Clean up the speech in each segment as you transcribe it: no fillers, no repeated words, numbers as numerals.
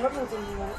What was in that?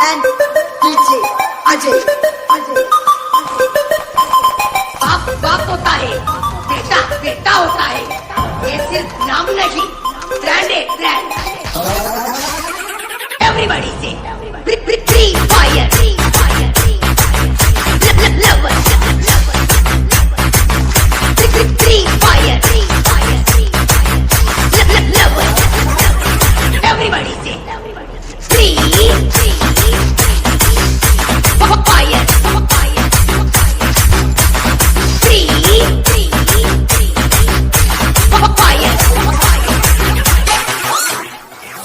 and DJ Ajay बाप बाप होता है, बेटा बेटा होता है। ये सिर्फ नाम नहीं, ब्रांड है ब्रांड। एवरीबॉडी से free fire lover free fire lover everybody से फ्री फायर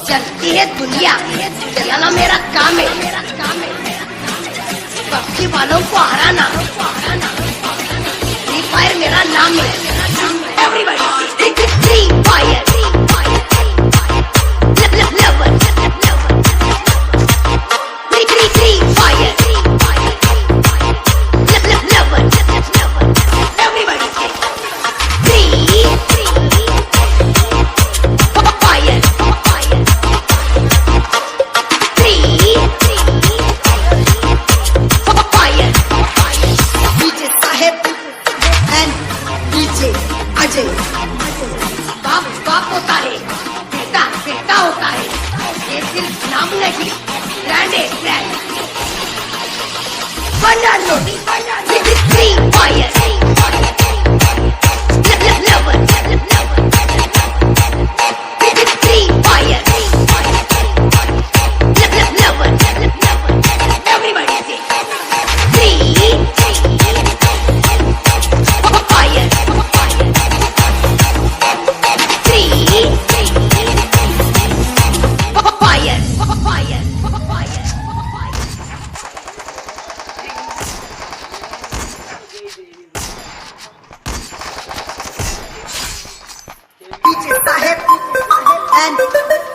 चलती है दुनिया, चलाना मेरा काम है। पक्षी वालों को हराना, फ्री फायर मेरा नाम है। Everybody free fire lover free fire lover everybody free fire DJ साहेब and Free fire. Lover. Free fire. Lover. Everybody say free fire. Free fire. DJ Sahib and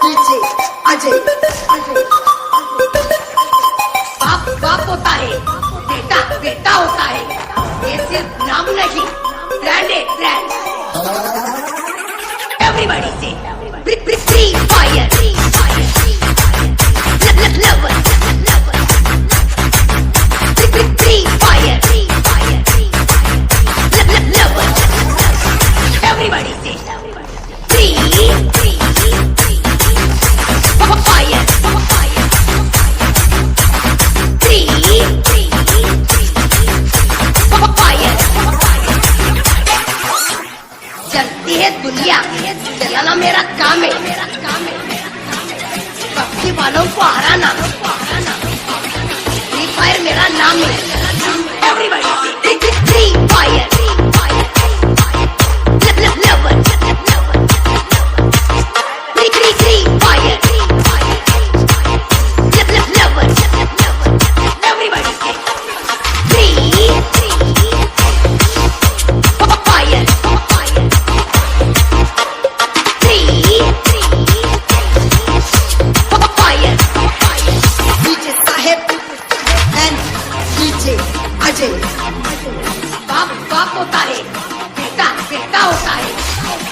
DJ Ajay. बाप होता है, बेटा होता है। ये सिर्फ नाम नहीं, ब्रांड है, ब्रांड। एवरीबॉडी से free fire. Lover free fire. Lover everybody से फ्री फायर। चलती है दुनिया, चलाना मेरा काम है। पक्षी वालों को हराना, फ्री फायर मेरा नाम है। Everybody free fire. Lover free fire. Lover everybody free fire. DJ Sahib and DJ Ajay. बाप होता है, बेटा होता है।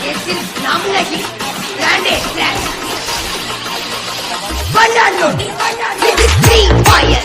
ये सिर्फ नाम नहीं, ब्रांड है, ब्रांड। बना लो फ्री फायर।